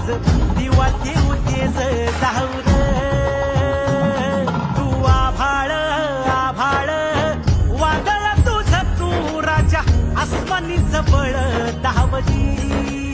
आज दिवा देऊ तेज धावर तू आभाळ आभाळ वादळ तुझ तू राजा आसमानीच बळ धावली